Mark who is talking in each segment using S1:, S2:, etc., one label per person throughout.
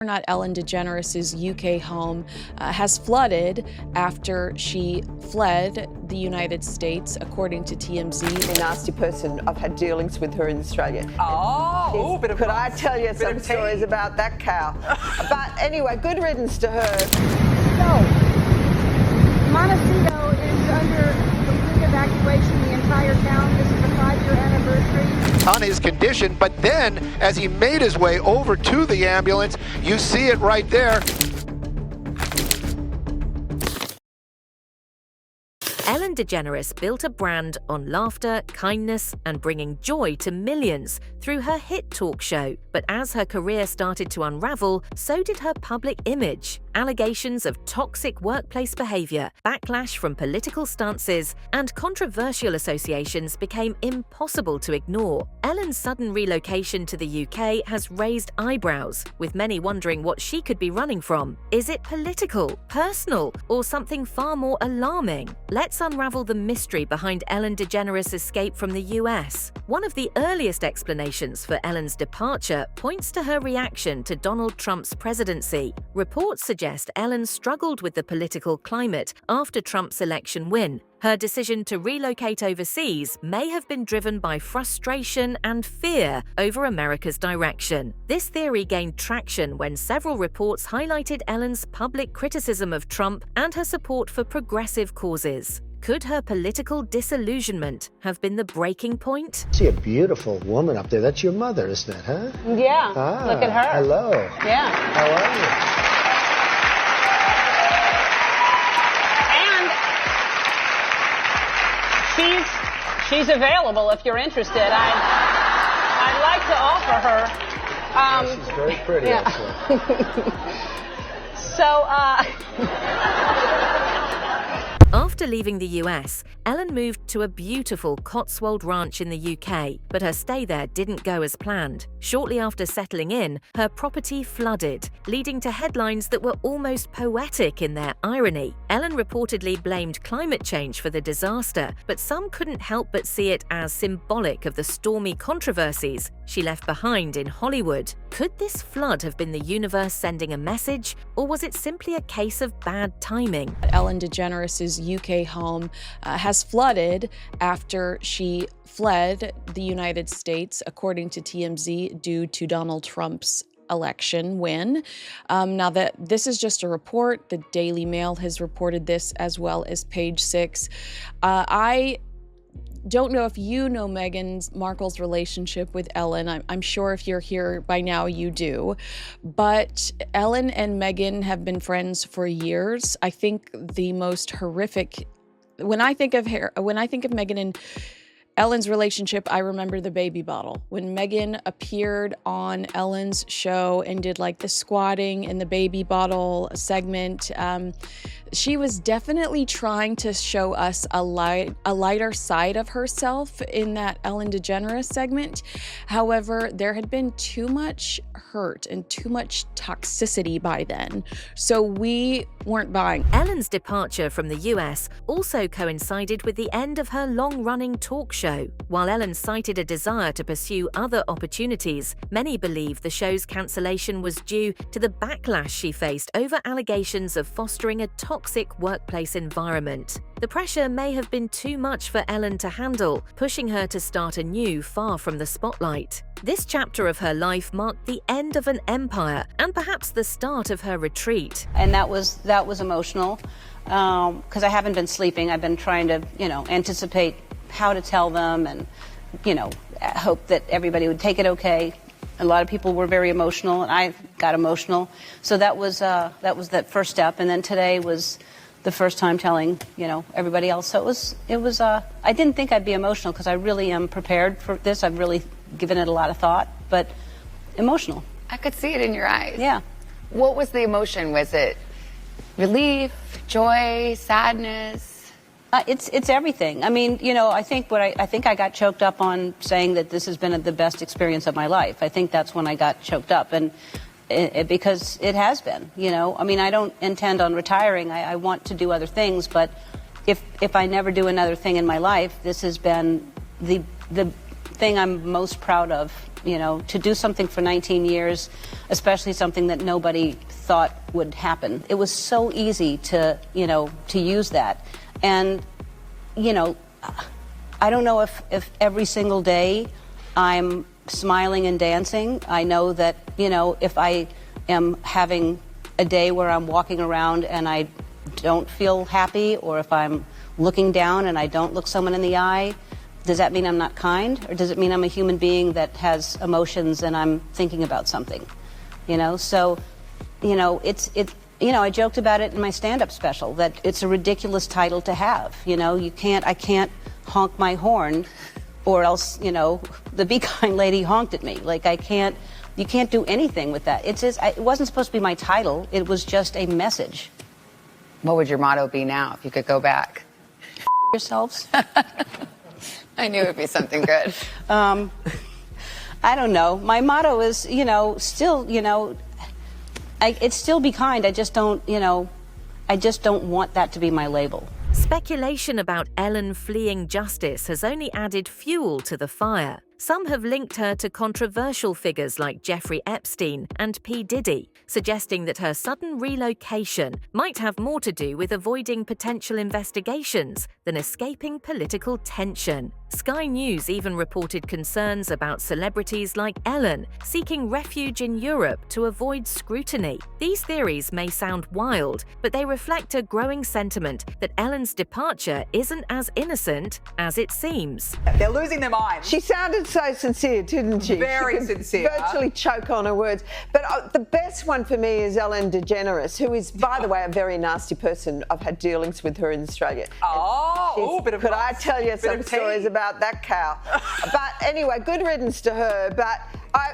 S1: Not Ellen DeGeneres' UK home has flooded after she fled the United States, according to TMZ.
S2: A nasty person. I've had dealings with her in Australia.
S3: Oh, bit of
S2: could I tell you some stories about that cow? But anyway, good riddance to her.
S4: So, Montecito is under complete evacuation, the entire town. This is the 5-year anniversary.
S5: On his condition, but then as he made his way over to the ambulance, you see it right there.
S6: Ellen DeGeneres built a brand on laughter, kindness, and bringing joy to millions through her hit talk show. But as her career started to unravel, so did her public image. Allegations of toxic workplace behavior, backlash from political stances, and controversial associations became impossible to ignore. Ellen's sudden relocation to the UK has raised eyebrows, with many wondering what she could be running from. Is it political, personal, or something far more alarming? Let's unravel the mystery behind Ellen DeGeneres' escape from the US. One of the earliest explanations for Ellen's departure points to her reaction to Donald Trump's presidency. Reports suggest Ellen struggled with the political climate after Trump's election win. Her decision to relocate overseas may have been driven by frustration and fear over America's direction. This theory gained traction when several reports highlighted Ellen's public criticism of Trump and her support for progressive causes. Could her political disillusionment have been the breaking point?
S7: I see a beautiful woman up there. That's your mother, isn't it, huh?
S4: Yeah, look at her.
S7: Hello.
S4: Yeah.
S7: How are
S4: And she's available if you're interested. I'd like to offer her.
S7: you? She's very pretty, actually.
S4: So,
S6: After leaving the US, Ellen moved to a beautiful Cotswold ranch in the UK, but her stay there didn't go as planned. Shortly after settling in, her property flooded, leading to headlines that were almost poetic in their irony. Ellen reportedly blamed climate change for the disaster, but some couldn't help but see it as symbolic of the stormy controversies she left behind in Hollywood. Could this flood have been the universe sending a message, or was it simply a case of bad timing?
S1: Ellen DeGeneres' UK home has flooded after she fled the United States, according to TMZ, due to Donald Trump's election win. Now that this is just a report, the Daily Mail has reported this as well as Page 6. I don't know if you know Meghan Markle's relationship with Ellen. I'm sure if you're here by now, you do. But Ellen and Meghan have been friends for years. I think the most horrific, when I think of Meghan and Ellen's relationship, I remember the baby bottle. When Meghan appeared on Ellen's show and did like the squatting in the baby bottle segment, she was definitely trying to show us a lighter side of herself in that Ellen DeGeneres segment. However, there had been too much hurt and too much toxicity by then, so we weren't buying.
S6: Ellen's departure from the US also coincided with the end of her long-running talk show. While Ellen cited a desire to pursue other opportunities, many believe the show's cancellation was due to the backlash she faced over allegations of fostering a toxic workplace environment. The pressure may have been too much for Ellen to handle, pushing her to start anew far from the spotlight. This chapter of her life marked the end of an empire and perhaps the start of her retreat.
S8: And that was emotional because I haven't been sleeping. I've been trying to, anticipate how to tell them and, hope that everybody would take it okay. A lot of people were very emotional, and I got emotional. So that was that first step. And then today was the first time telling, everybody else. So it was. I didn't think I'd be emotional because I really am prepared for this. I've really given it a lot of thought, but emotional.
S9: I could see it in your eyes.
S8: Yeah.
S9: What was the emotion? Was it relief, joy, sadness?
S8: It's everything. I mean, I think I got choked up on saying that this has been the best experience of my life. I think that's when I got choked up, and because it has been. I mean, I don't intend on retiring. I want to do other things, but if I never do another thing in my life, this has been the thing I'm most proud of you know, to do something for 19 years, especially something that nobody thought would happen. It was so easy to, you know, to use that. And, you know, I don't know if every single day I'm smiling and dancing. I know that, you know, if I am having a day where I'm walking around and I don't feel happy, or if I'm looking down and I don't look someone in the eye, does that mean I'm not kind? Or does it mean I'm a human being that has emotions and I'm thinking about something? You know, so, you know, you know, I joked about it in my stand-up special, that it's a ridiculous title to have. You know, I can't honk my horn, or else, you know, the Be Kind lady honked at me. Like, you can't do anything with that. It wasn't supposed to be my title. It was just a message.
S9: What would your motto be now if you could go back?
S8: Yourselves.
S9: I knew it would be something good.
S8: I don't know. My motto is, you know, still, you know, it's still be kind. I just don't, you know, I just don't want that to be my label.
S6: Speculation about Ellen fleeing justice has only added fuel to the fire. Some have linked her to controversial figures like Jeffrey Epstein and P. Diddy, suggesting that her sudden relocation might have more to do with avoiding potential investigations than escaping political tension. Sky News even reported concerns about celebrities like Ellen seeking refuge in Europe to avoid scrutiny. These theories may sound wild, but they reflect a growing sentiment that Ellen's departure isn't as innocent as it seems.
S3: They're losing their minds.
S2: She sounded so sincere, didn't she?
S3: Very sincere.
S2: Virtually choke on her words. But the best one for me is Ellen DeGeneres, who is, by the way, a very nasty person. I've had dealings with her in Australia.
S3: Could
S2: I tell you some stories about that cow? But anyway, good riddance to her. But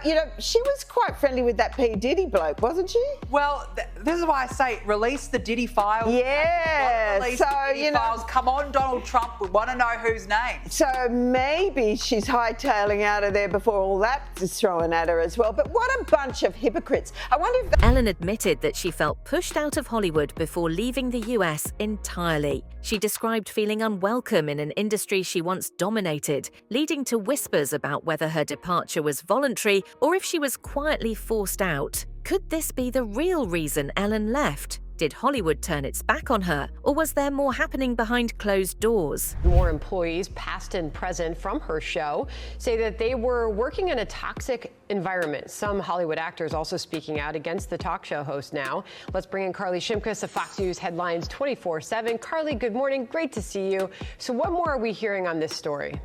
S2: you know, she was quite friendly with that P. Diddy bloke, wasn't she?
S3: Well, this is why I say release the Diddy files.
S2: Yeah.
S3: Release the Diddy files. Come on, Donald Trump. We want to know whose name.
S2: So maybe she's hightailing out of there before all that is thrown at her as well. But what a bunch of hypocrites. I wonder if
S6: Ellen admitted that she felt pushed out of Hollywood before leaving the US entirely. She described feeling unwelcome in an industry she once dominated, leading to whispers about whether her departure was voluntary or if she was quietly forced out. Could this be the real reason Ellen left? Did Hollywood turn its back on her, or was there more happening behind closed doors?
S10: More employees, past and present, from her show say that they were working in a toxic environment. Some Hollywood actors also speaking out against the talk show host now. Let's bring in Carly Shimkus of Fox News Headlines 24/7. Carly, good morning. Great to see you. So what more are we hearing on this story?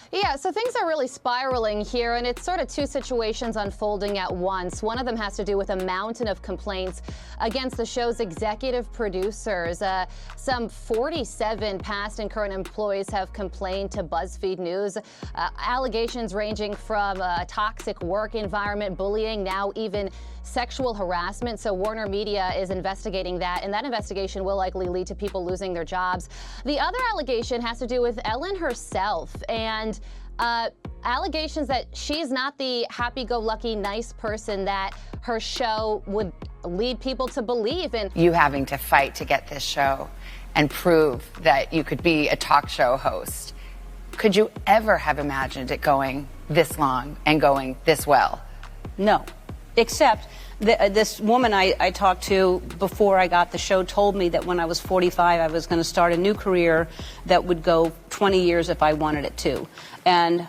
S11: Yeah, so things are really spiraling here, and it's sort of two situations unfolding at once. One of them has to do with a mountain of complaints against the show's executive producers. Some 47 past and current employees have complained to BuzzFeed News. Allegations ranging from a toxic work environment, bullying, now even sexual harassment. So Warner Media is investigating that, and that investigation will likely lead to people losing their jobs. The other allegation has to do with Ellen herself, and allegations that she's not the happy-go-lucky, nice person that her show would lead people to believe in.
S9: You having to fight to get this show and prove that you could be a talk show host. Could you ever have imagined it going this long and going this well?
S8: No. Except this woman I talked to before I got the show told me that when I was 45, I was going to start a new career that would go 20 years if I wanted it to. And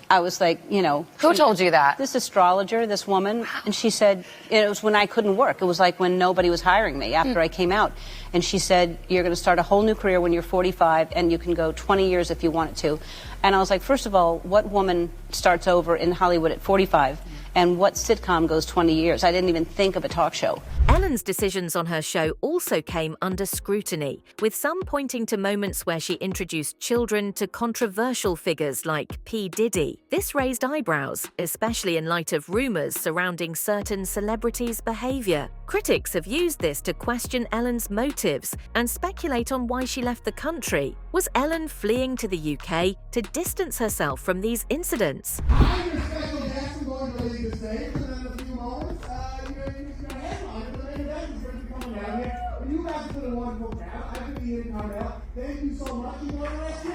S8: I was like, you know.
S9: Who told you that?
S8: This astrologer, this woman. Wow. And she said, it was when I couldn't work. It was like when nobody was hiring me after I came out. And she said, you're going to start a whole new career when you're 45, and you can go 20 years if you wanted to. And I was like, first of all, what woman starts over in Hollywood at 45? And what sitcom goes 20 years? I didn't even think of a talk show.
S6: Ellen's decisions on her show also came under scrutiny, with some pointing to moments where she introduced children to controversial figures like P. Diddy. This raised eyebrows, especially in light of rumors surrounding certain celebrities' behavior. Critics have used this to question Ellen's motives and speculate on why she left the country. Was Ellen fleeing to the UK to distance herself from these incidents?
S12: The stage, and then in a few moments, you're going to headline, and the main event is going to be coming down here. And you guys have done a wonderful job. I could be in Carmel. Thank you so much. You want to rest here?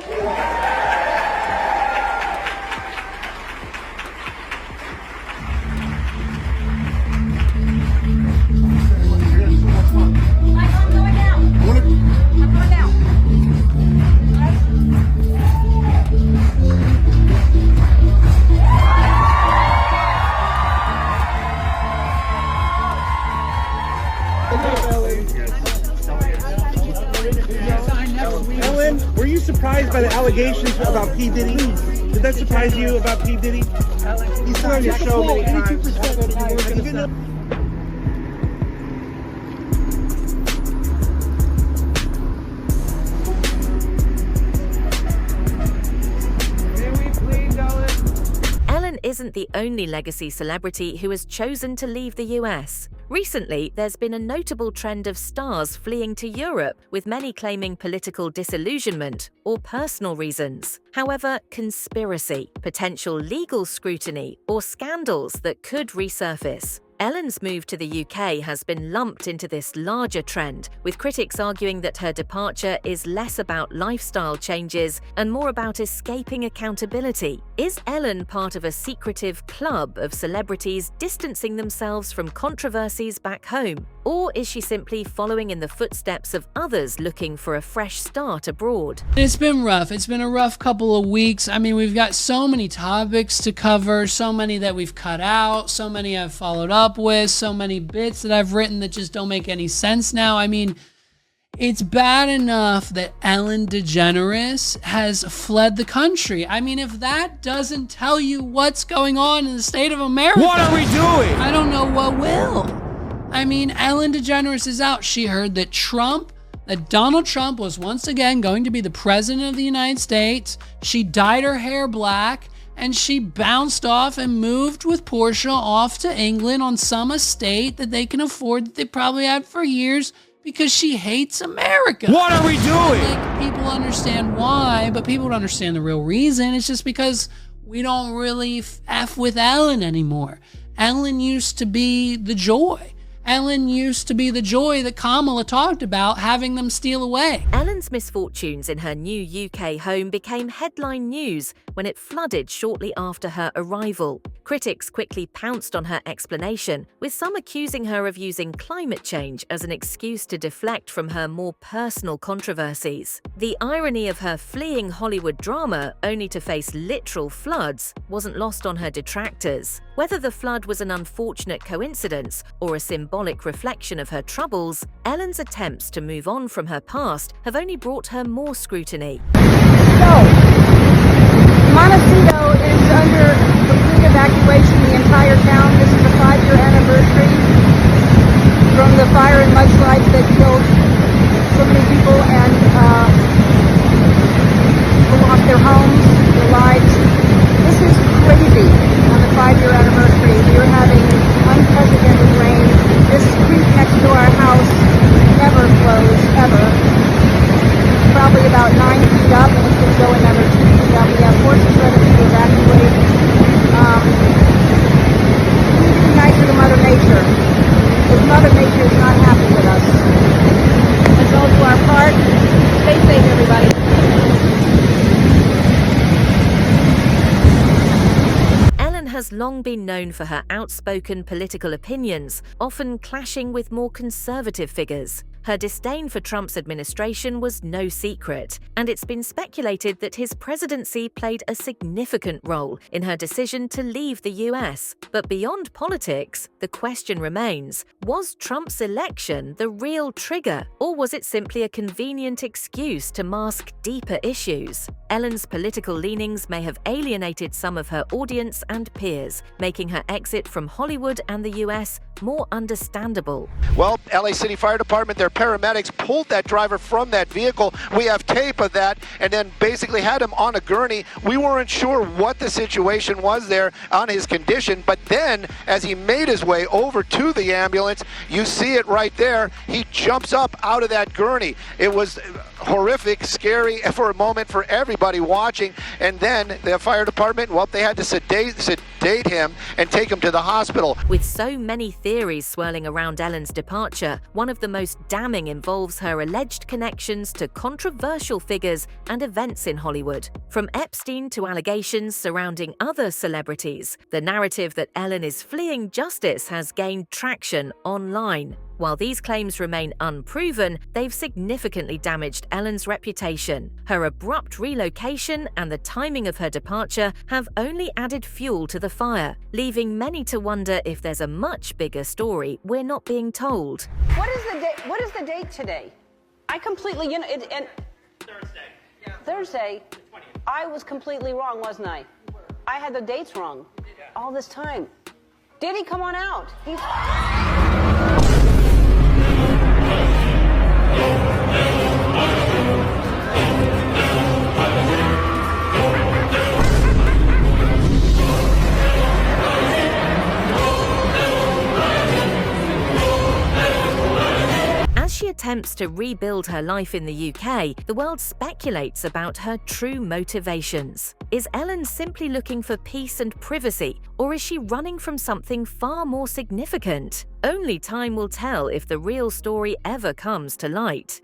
S12: Ellen, were you surprised by the allegations about P. Diddy? Did that surprise you about P. Diddy? He's been on your show many times.
S6: Ellen isn't the only legacy celebrity who has chosen to leave the US. Recently, there's been a notable trend of stars fleeing to Europe, with many claiming political disillusionment or personal reasons. However, conspiracy, potential legal scrutiny, or scandals that could resurface. Ellen's move to the UK has been lumped into this larger trend, with critics arguing that her departure is less about lifestyle changes and more about escaping accountability. Is Ellen part of a secretive club of celebrities distancing themselves from controversies back home? Or is she simply following in the footsteps of others looking for a fresh start abroad?
S13: It's been rough. It's been a rough couple of weeks. I mean, we've got so many topics to cover, so many that we've cut out, so many I've followed up with, so many bits that I've written that just don't make any sense now. I mean, it's bad enough that Ellen DeGeneres has fled the country. I mean, if that doesn't tell you what's going on in the state of America,
S14: what are we doing?
S13: I don't know what will. I mean, Ellen DeGeneres is out. She heard that Donald Trump was once again going to be the president of the United States. She dyed her hair black, and she bounced off and moved with Portia off to England on some estate that they can afford, that they probably had for years, because she hates America.
S14: What are we doing?
S13: Like, people understand why, but people don't understand the real reason. It's just because we don't really F with Ellen anymore. Ellen used to be the joy. Ellen used to be the joy that Kamala talked about, having them steal away.
S6: Ellen's misfortunes in her new UK home became headline news when it flooded shortly after her arrival. Critics quickly pounced on her explanation, with some accusing her of using climate change as an excuse to deflect from her more personal controversies. The irony of her fleeing Hollywood drama only to face literal floods wasn't lost on her detractors. Whether the flood was an unfortunate coincidence or a symbolic reflection of her troubles, Ellen's attempts to move on from her past have only brought her more scrutiny.
S15: Montecito is under complete evacuation, the entire town. This is the 5-year anniversary from the fire and mudslides that killed so many people, and people lost their homes, their lives. This is crazy on the 5-year anniversary. We are having unprecedented rain. This creek next to our house never flows, ever. Probably about 9 feet up, and it's going to go another 2 feet up. We have horses ready to evacuate. We need to be nicer to Mother Nature, because Mother Nature is not happy with us. Let's all do our part. Stay safe, everybody.
S6: Ellen has long been known for her outspoken political opinions, often clashing with more conservative figures. Her disdain for Trump's administration was no secret, and it's been speculated that his presidency played a significant role in her decision to leave the US. But beyond politics, the question remains, was Trump's election the real trigger, or was it simply a convenient excuse to mask deeper issues? Ellen's political leanings may have alienated some of her audience and peers, making her exit from Hollywood and the US more understandable.
S5: Well, LA City Fire Department, their paramedics pulled that driver from that vehicle. We have tape of that, and then basically had him on a gurney. We weren't sure what the situation was there on his condition, but then as he made his way over to the ambulance, you see it right there, he jumps up out of that gurney. It was horrific, scary for a moment for everybody watching, and then the fire department, well, they had to sedate him and take him to the hospital.
S6: With so many theories swirling around Ellen's departure, one of the most damning involves her alleged connections to controversial controversial figures and events in Hollywood. From Epstein to allegations surrounding other celebrities, the narrative that Ellen is fleeing justice has gained traction online. While these claims remain unproven, they've significantly damaged Ellen's reputation. Her abrupt relocation and the timing of her departure have only added fuel to the fire, leaving many to wonder if there's a much bigger story we're not being told.
S8: What is the date? What is the date today? I completely, Thursday. Yeah. Thursday. I was completely wrong, wasn't I? I had the dates wrong all this time. Diddy, come on out.
S6: As she attempts to rebuild her life in the UK, the world speculates about her true motivations. Is Ellen simply looking for peace and privacy, or is she running from something far more significant? Only time will tell if the real story ever comes to light.